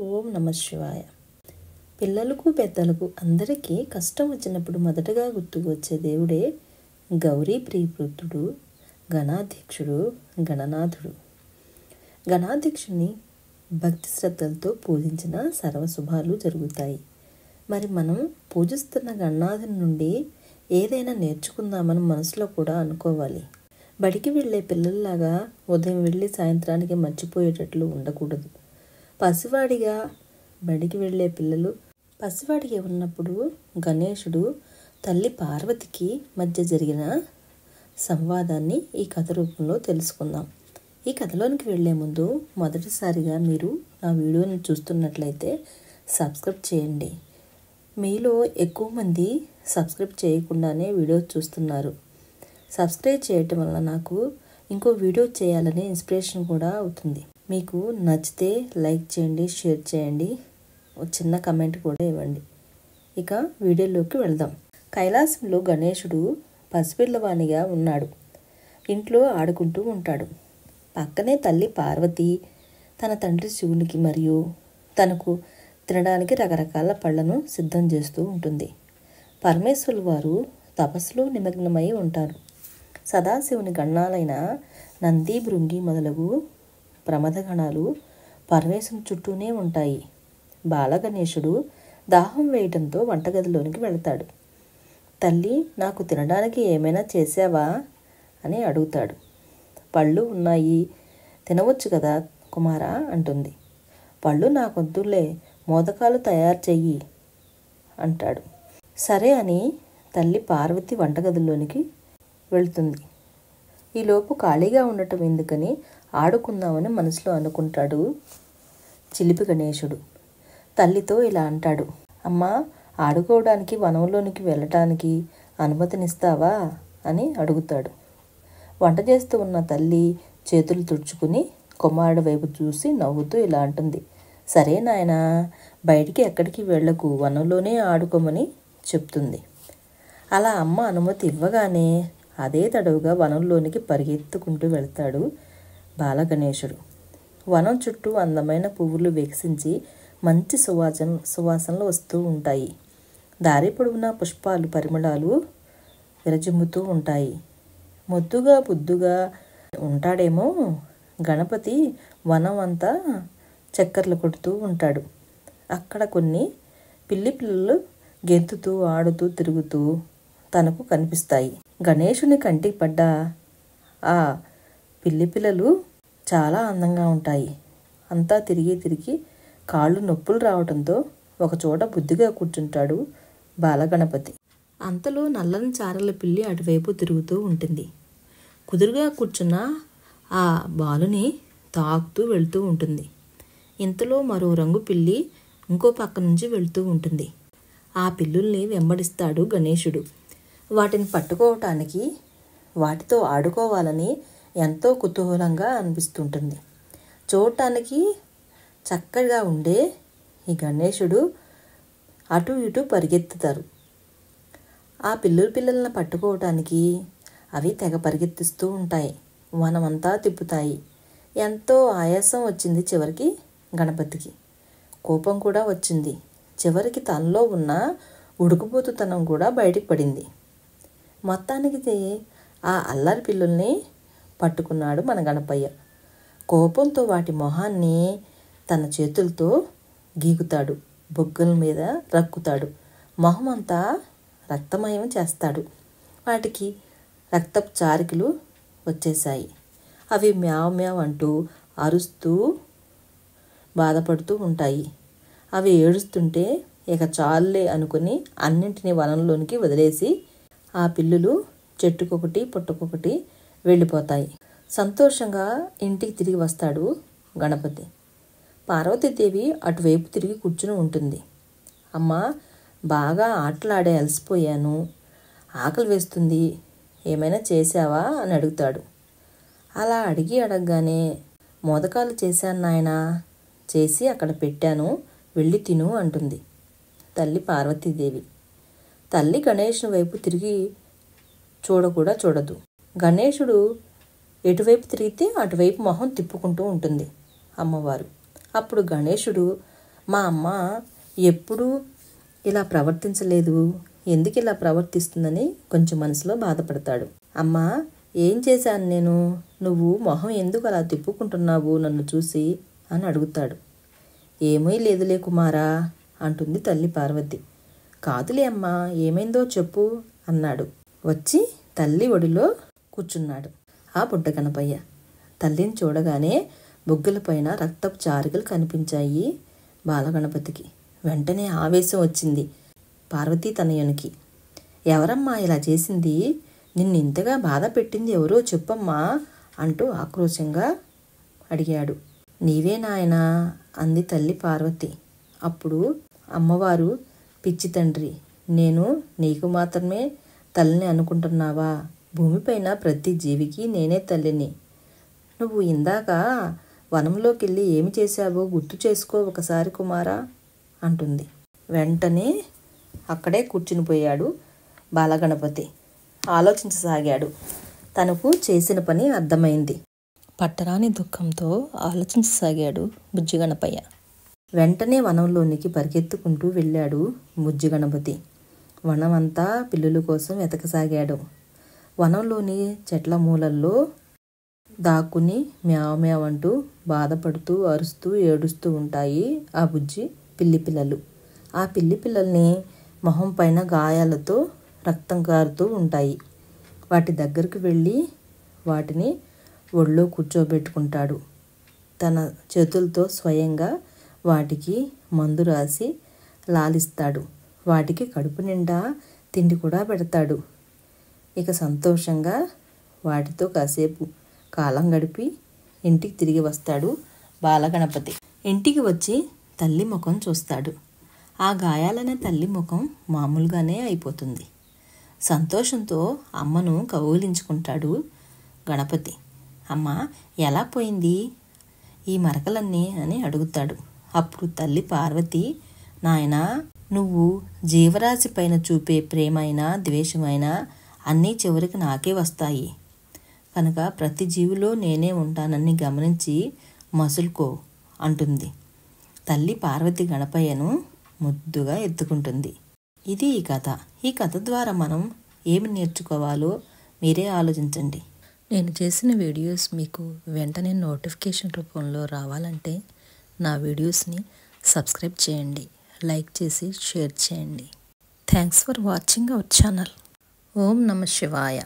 ఓం నమః శివాయ. పిల్లలకు పెద్దలకు అందరికీ కష్టం వచ్చినప్పుడు మొదటగా గుర్తుకు వచ్చే దేవుడే గౌరీ ప్రియపుత్రుడు, గణాధ్యక్షుడు, గణనాథుడు. గణాధ్యక్షుని భక్తి శ్రద్ధలతో పూజించిన సర్వశుభాలు జరుగుతాయి. మరి మనం పూజిస్తున్న గణనాథుని నుండి ఏదైనా నేర్చుకుందామని మనసులో కూడా అనుకోవాలి. బడికి వెళ్ళే పిల్లల్లాగా ఉదయం వెళ్ళి సాయంత్రానికి మర్చిపోయేటట్లు ఉండకూడదు. పసివాడిగా బడికి వెళ్ళే పిల్లలు పసివాడిగా ఉన్నప్పుడు గణేశుడు తల్లి పార్వతికి మధ్య జరిగిన సంవాదాన్ని ఈ కథ రూపంలో తెలుసుకుందాం. ఈ కథలోనికి వెళ్ళే ముందు మొదటిసారిగా మీరు నా వీడియోని చూస్తున్నట్లయితే సబ్స్క్రైబ్ చేయండి. మీలో ఎక్కువ మంది సబ్స్క్రైబ్ చేయకుండానే వీడియో చూస్తున్నారు. సబ్స్క్రైబ్ చేయటం వల్ల నాకు ఇంకో వీడియో చేయాలనే ఇన్స్పిరేషన్ కూడా అవుతుంది. మీకు నచ్చితే లైక్ చేయండి, షేర్ చేయండి, ఒక చిన్న కమెంట్ కూడా ఇవ్వండి. ఇక వీడియోలోకి వెళ్దాం. కైలాసంలో గణేశుడు పసిపిల్లవానిగా ఉన్నాడు. ఇంట్లో ఆడుకుంటూ ఉంటాడు. పక్కనే తల్లి పార్వతి తన తండ్రి శివునికి మరియు తనకు తినడానికి రకరకాల పళ్లను సిద్ధం చేస్తూ ఉంటుంది. పరమేశ్వరులు వారు తపస్సులో నిమగ్నమై ఉంటారు. సదాశివుని గణాలైన నంది, భృంగి మొదలగు ప్రమథగణాలు పరమేశ్వరుని చుట్టూనే ఉంటాయి. బాలగణేశుడు దాహం వేయటంతో వంటగదిలోనికి వెళతాడు. తల్లి, నాకు తినడానికి ఏమైనా చేసావా అని అడుగుతాడు. పళ్ళు ఉన్నాయి, తినవచ్చు కదా కుమారా అంటుంది. పళ్ళు నాకొద్దులే, మోదకాలు తయారు చెయ్యి అంటాడు. సరే అని తల్లి పార్వతి వంటగదిలోనికి వెళ్తుంది. ఈలోపు ఖాళీగా ఉండటం ఎందుకని ఆడుకుందామని మనసులో అనుకుంటాడు చిలిపి గణేశుడు. తల్లితో ఇలా అంటాడు, అమ్మా, ఆడుకోవడానికి వనంలోనికి వెళ్ళటానికి అనుమతినిస్తావా అని అడుగుతాడు. వంట చేస్తూ ఉన్న తల్లి చేతులు తుడుచుకుని కుమారుడి వైపు చూసి నవ్వుతూ ఇలా అంటుంది, సరే నాయనా, బయటికి ఎక్కడికి వెళ్ళకు, వనంలోనే ఆడుకోమని చెప్తుంది. అలా అమ్మ అనుమతి ఇవ్వగానే అదే తడవుగా వనంలోనికి పరిగెత్తుకుంటూ వెళ్తాడు బాలగణేశుడు. వనం చుట్టూ అందమైన పువ్వులు వికసించి మంచి సువాసనలు వస్తూ ఉంటాయి. దారి పొడవునా పుష్పాలు పరిమళాలు విరజిమ్ముతూ ఉంటాయి. ముద్దుగా బుద్దుగా ఉంటాడేమో గణపతి వనం అంతా చక్కర్లు కొడుతూ ఉంటాడు. అక్కడ కొన్ని పిల్లి పిల్లలు గెంతుతూ ఆడుతూ తిరుగుతూ తనకు కనిపిస్తాయి. గణేశుని కంటికి పడ్డ ఆ పిల్లి పిల్లలు చాలా అందంగా ఉంటాయి. అంతా తిరిగి కాళ్ళు నొప్పులు రావడంతో ఒకచోట బుద్ధిగా కూర్చుంటాడు బాలగణపతి. అంతలో నల్లని చారల పిల్లి అటువైపు తిరుగుతూ ఉంటుంది. కుదురుగా కూర్చున్న ఆ బాలుని తాకుతూ వెళ్తూ ఉంటుంది. ఇంతలో మరో రంగు పిల్లి ఇంకో పక్క నుంచి వెళ్తూ ఉంటుంది. ఆ పిల్లుల్ని వెంబడిస్తాడు గణేశుడు. వాటిని పట్టుకోవటానికి, వాటితో ఆడుకోవాలని ఎంతో కుతూహలంగా అనిపిస్తుంటుంది. చూడటానికి చక్కగా ఉండే ఈ గణేశుడు అటు ఇటు పరిగెత్తుతారు. ఆ పిల్లలను పట్టుకోవటానికి అవి తెగ పరిగెత్తిస్తూ ఉంటాయి. వనమంతా తిప్పుతాయి. ఎంతో ఆయాసం వచ్చింది చివరికి గణపతికి. కోపం కూడా వచ్చింది. చివరికి తనలో ఉన్న ఉడుకుపోతుతనం కూడా బయటికి పడింది. మొత్తానికి ఆ అల్లరి పిల్లుల్ని పట్టుకున్నాడు మన గణపయ్య. కోపంతో వాటి మొహాన్ని తన చేతులతో గీకుతాడు, బొగ్గల మీద రక్కుతాడు, మొహం అంతా రక్తమయం చేస్తాడు. వాటికి రక్తపు చారికలు వచ్చేశాయి. అవి మ్యావ్ మ్యావ్ అంటూ అరుస్తూ బాధపడుతూ ఉంటాయి. అవి ఏడుస్తుంటే ఇక చాలులే అనుకుని అన్నింటినీ వనంలోనికి వదిలేసి ఆ పిల్లులు చెట్టుకొకటి పుట్టకొకటి వెళ్ళిపోతాయి. సంతోషంగా ఇంటికి తిరిగి వస్తాడు గణపతి. పార్వతీదేవి అటువైపు తిరిగి కూర్చుని ఉంటుంది. అమ్మా, బాగా ఆటలాడే అలసిపోయాను, ఆకలి వేస్తుంది, ఏమైనా చేసావా అని అడుగుతాడు. అలా అడగగానే మోదకాలు చేశాను నాయనా, చేసి అక్కడ పెట్టాను, వెళ్ళి తిను అంటుంది తల్లి పార్వతీదేవి. తల్లి గణేశుని వైపు తిరిగి చూడకూడా చూడదు. గణేశుడు ఎటువైపు తిరిగితే అటువైపు మొహం తిప్పుకుంటూ ఉంటుంది అమ్మవారు. అప్పుడు గణేశుడు మా అమ్మ ఎప్పుడూ ఇలా ప్రవర్తించలేదు, ఎందుకు ఇలా ప్రవర్తిస్తుందని కొంచెం మనసులో బాధపడతాడు. అమ్మా, ఏం చేశాను నేను? నువ్వు మొహం ఎందుకు అలా తిప్పుకుంటున్నావు నన్ను చూసి అని అడుగుతాడు. ఏమీ లేదులే కుమారా అంటుంది తల్లి పార్వతి. కాదులే అమ్మా, ఏమైందో చెప్పు అన్నాడు. వచ్చి తల్లి ఒడిలో కూర్చున్నాడు ఆ బుడ్డ గణపయ్య. తల్లిని చూడగానే బుగ్గలపైన రక్తపు చారికలు కనిపించాయి బాలగణపతికి. వెంటనే ఆవేశం వచ్చింది పార్వతీ తనయునికి. ఎవరమ్మా ఇలా చేసింది? నిన్ను ఇంతగా బాధ పెట్టింది ఎవరో చెప్పమ్మా అంటూ ఆక్రోశంగా అడిగాడు. నీవే నాయనా అంది తల్లి పార్వతి. అప్పుడు అమ్మవారు, పిచ్చి తండ్రి, నేను నీకు మాత్రమే తల్లిని అనుకుంటున్నావా? భూమిపైన ప్రతి జీవికి నేనే తల్లిని. నువ్వు ఇందాక వనంలోకి వెళ్ళి ఏమి చేశావో గుర్తు చేసుకో ఒకసారి కుమారా అంటుంది. వెంటనే అక్కడే కూర్చునిపోయాడు బాలగణపతి. ఆలోచించసాగాడు. తనకు చేసిన పని అర్థమైంది. పట్టరాని దుఃఖంతో ఆలోచించసాగాడు బుజ్జిగణపయ్య. వెంటనే వనంలోనికి పరిగెత్తుకుంటూ వెళ్ళాడు బుజ్జిగణపతి. వనమంతా పిల్లుల కోసం వెతకసాగాడు. వనంలోని చెట్ల మూలల్లో దాక్కుని మ్యావ్ మ్యావ్ అంటూ బాధపడుతూ అరుస్తూ ఏడుస్తూ ఉంటాయి ఆ బుజ్జి పిల్లి పిల్లలు. ఆ పిల్లి పిల్లల్ని మొహం పైన గాయాలతో రక్తం కారుతూ ఉంటాయి. వాటి దగ్గరకు వెళ్ళి వాటిని ఒళ్ళో కూర్చోబెట్టుకుంటాడు. తన చేతులతో స్వయంగా వాటికి మందు రాసి లాలిస్తాడు. వాటికి కడుపు నిండా తిండి కూడా పెడతాడు. ఇక సంతోషంగా వాటితో కాసేపు కాలం గడిపి ఇంటికి తిరిగి వస్తాడు బాలగణపతి. ఇంటికి వచ్చి తల్లి ముఖం చూస్తాడు. ఆ గాయాలనే తల్లి ముఖం మామూలుగానే అయిపోతుంది. సంతోషంతో అమ్మను కౌగిలించుకుంటాడు గణపతి. అమ్మ, ఎలా పోయింది ఈ మరకలన్నీ అని అడుగుతాడు. అప్పుడు తల్లి పార్వతి, నాయనా, నువ్వు జీవరాశి పైన చూపే ప్రేమైనా ద్వేషమైనా అన్నీ చివరికి నాకే వస్తాయి కనుక ప్రతి జీవిలో నేనే ఉంటానని గమనించి మసులుకో అంటుంది. తల్లి పార్వతి గణపయ్యను ముద్దుగా ఎత్తుకుంటుంది. ఇది ఈ కథ. ఈ కథ ద్వారా మనం ఏమి నేర్చుకోవాలో మీరే ఆలోచించండి. నేను చేసిన వీడియోస్ మీకు వెంటనే నోటిఫికేషన్ రూపంలో రావాలంటే నా వీడియోస్ని సబ్స్క్రైబ్ చేయండి, లైక్ చేసి షేర్ చేయండి. Thanks for watching our channel. ఓం నమః శివాయ.